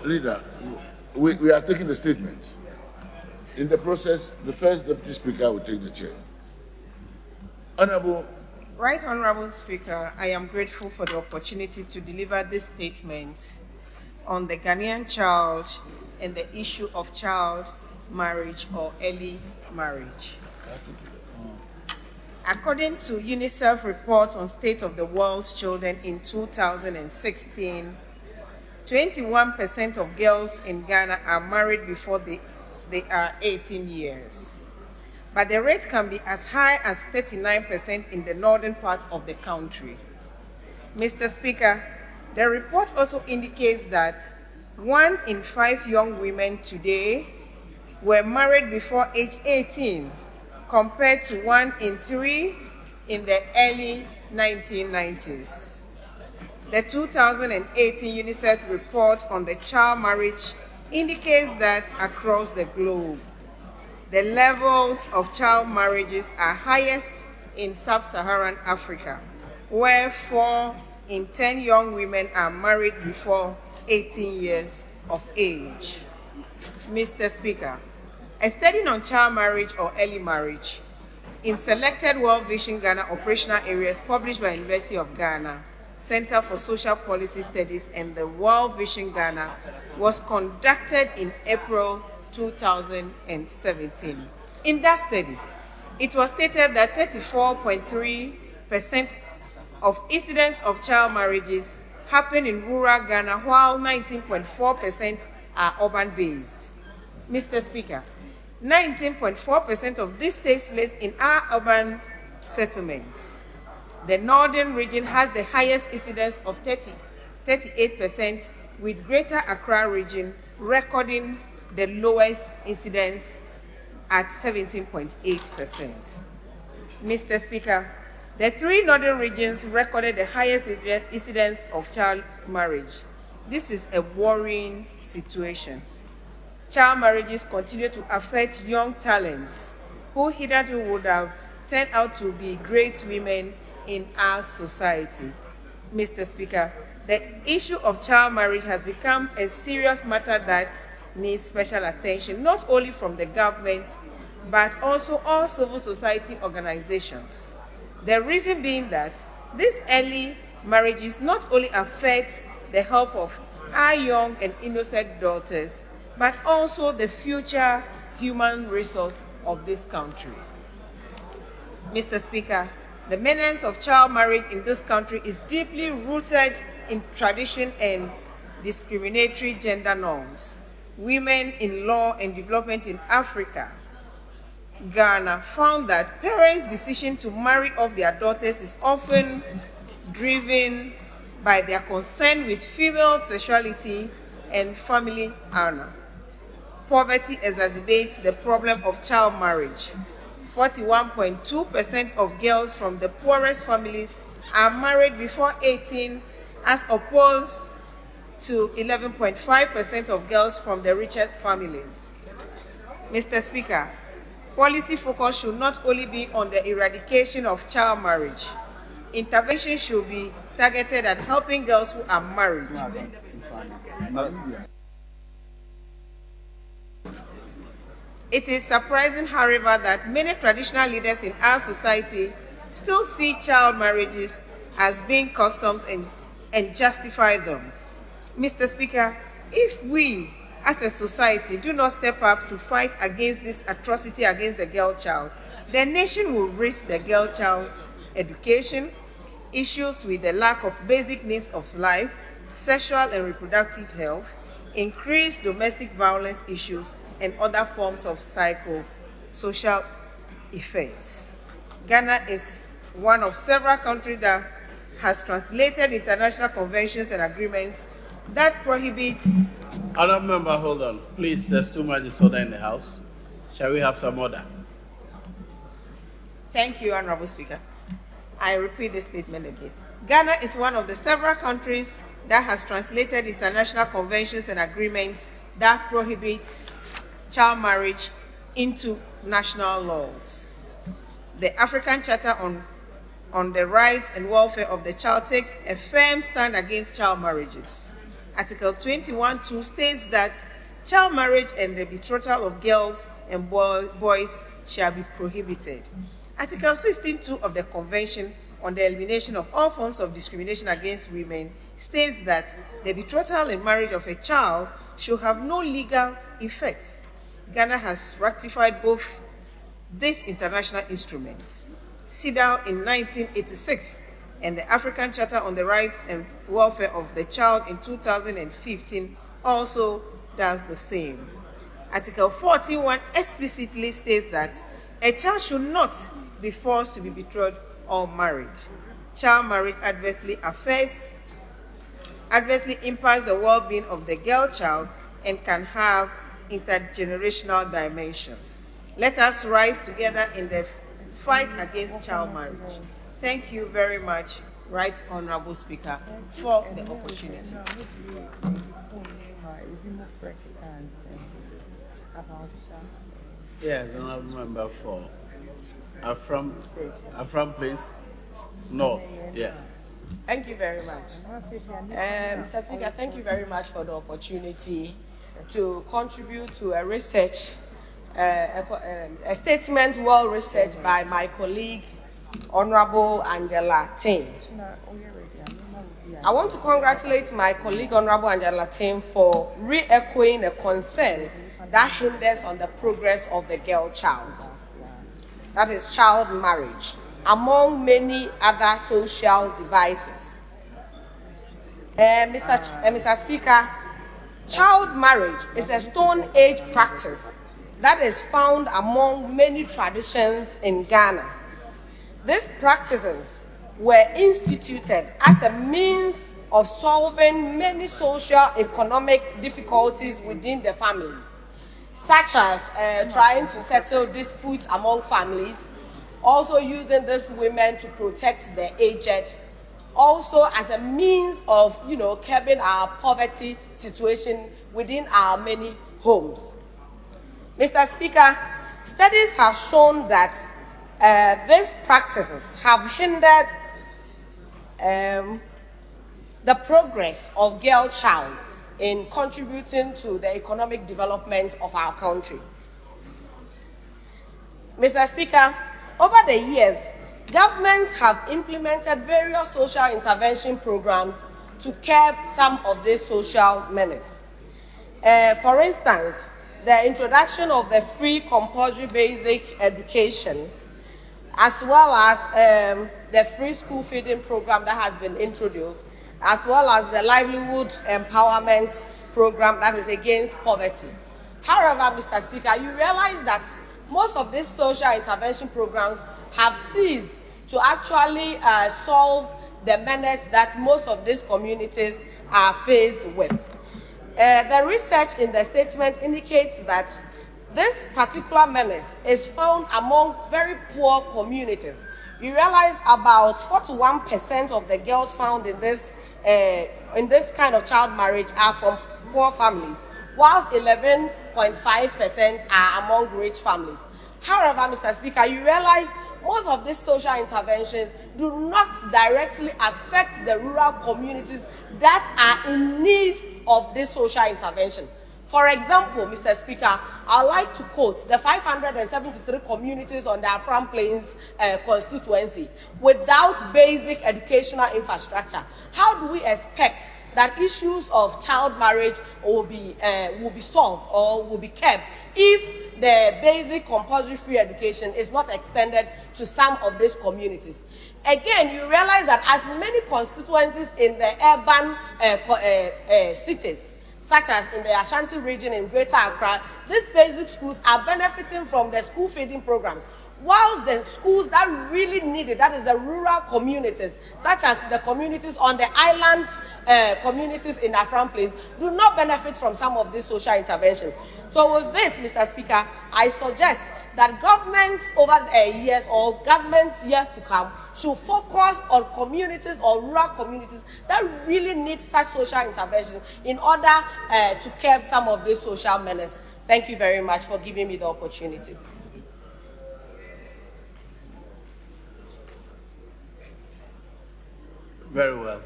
Leader, we are taking the statement. In the process, the first Deputy Speaker will take the chair. Honorable. Right Honorable Speaker, I am grateful for the opportunity to deliver this statement on the Ghanaian child and the issue of child marriage or early marriage. According to UNICEF report on State of the World's Children in 2016, 21% of girls in Ghana are married before they are 18 years. But the rate can be as high as 39% in the northern part of the country. Mr. Speaker, the report also indicates that 1 in 5 young women today were married before age 18, compared to 1 in 3 in the early 1990s. The 2018 UNICEF report on the child marriage indicates that across the globe, the levels of child marriages are highest in sub-Saharan Africa, where 4 in 10 young women are married before 18 years of age. Mr. Speaker, a study on child marriage or early marriage in selected World Vision Ghana operational areas published by University of Ghana, Center for Social Policy Studies and the World Vision Ghana was conducted in April 2017. In that study, it was stated that 34.3% of incidents of child marriages happen in rural Ghana, while 19.4% are urban-based. Mr. Speaker, 19.4% of this takes place in our urban settlements. The northern region has the highest incidence of 38%, with Greater Accra region recording the lowest incidence at 17.8%. Mr. Speaker, the 3 northern regions recorded the highest incidence of child marriage. This is a worrying situation. Child marriages continue to affect young talents who hitherto would have turned out to be great women in our society. Mr. Speaker, the issue of child marriage has become a serious matter that needs special attention, not only from the government, but also all civil society organizations. The reason being that these early marriages not only affect the health of our young and innocent daughters, but also the future human resource of this country. Mr. Speaker, the menace of child marriage in this country is deeply rooted in tradition and discriminatory gender norms. Women in Law and Development in Africa, Ghana, found that parents' decision to marry off their daughters is often driven by their concern with female sexuality and family honor. Poverty exacerbates the problem of child marriage. 41.2% of girls from the poorest families are married before 18, as opposed to 11.5% of girls from the richest families. Mr. Speaker, policy focus should not only be on the eradication of child marriage. Intervention should be targeted at helping girls who are married. It is surprising, however, that many traditional leaders in our society still see child marriages as being customs and justify them. Mr. Speaker, if we as a society do not step up to fight against this atrocity against the girl child, the nation will risk the girl child's education, issues with the lack of basic needs of life, sexual and reproductive health, increased domestic violence issues, and other forms of psychosocial effects. Ghana is one of several countries that has translated international conventions and agreements that prohibits... Honourable member, hold on. Please, there's too much disorder in the House. Shall we have some order? Thank you, Honourable Speaker. I repeat the statement again. Ghana is one of the several countries that has translated international conventions and agreements that prohibits child marriage into national laws. The African Charter on the Rights and Welfare of the Child takes a firm stand against child marriages. Article 21(2) states that child marriage and the betrothal of girls and boys shall be prohibited. Article 16(2) of the Convention on the Elimination of All Forms of Discrimination Against Women states that the betrothal and marriage of a child should have no legal effect. Ghana has ratified both these international instruments. CEDAW in 1986 and the African Charter on the Rights and Welfare of the Child in 2015 also does the same. Article 41 explicitly states that a child should not be forced to be betrothed or married. Child marriage adversely impacts the well-being of the girl child and can have intergenerational dimensions. Let us rise together in the fight against child marriage. Thank you very much, Right Honorable Speaker, for the opportunity. Yes, Honorable Member for Afram Plains North. Yes. Thank you very much. Mr. Speaker, thank you very much for the opportunity to contribute to a research, a statement well researched by my colleague, Honorable Alorwu-Tay. I want to congratulate my colleague, Honorable Alorwu-Tay, for re-echoing a concern that hinders on the progress of the girl child. That is child marriage, among many other social devices. Mr. Speaker, child marriage is a Stone Age practice that is found among many traditions in Ghana. These practices were instituted as a means of solving many socio-economic difficulties within the families, such as trying to settle disputes among families, also using these women to protect the aged, also as a means of, curbing our poverty situation within our many homes. Mr. Speaker, studies have shown that these practices have hindered the progress of girl child in contributing to the economic development of our country. Mr. Speaker, over the years, governments have implemented various social intervention programs to curb some of these social menace. For instance, the introduction of the free compulsory basic education, as well as the free school feeding program that has been introduced, as well as the livelihood empowerment program that is against poverty. However, Mr. Speaker, you realize that most of these social intervention programs have ceased to actually solve the menace that most of these communities are faced with. The research in the statement indicates that this particular menace is found among very poor communities. We realize about 41% of the girls found in this kind of child marriage are from poor families, whilst 11.5% are among rich families. However, Mr. Speaker, you realize most of these social interventions do not directly affect the rural communities that are in need of this social intervention. For example, Mr. Speaker, I'd like to quote the 573 communities on the Afram Plains constituency without basic educational infrastructure. How do we expect that issues of child marriage will be solved or will be kept if the basic compulsory free education is not extended to some of these communities? Again, you realize that as many constituencies in the urban cities, such as in the Ashanti region in Greater Accra, these basic schools are benefiting from the school feeding program, whilst the schools that really need it, that is the rural communities, such as the communities on the island communities in Afram Plains, do not benefit from some of this social intervention. So with this, Mr. Speaker, I suggest that governments over the years or governments years to come should focus on communities or rural communities that really need such social intervention in order to curb some of this social menace. Thank you very much for giving me the opportunity. Very well.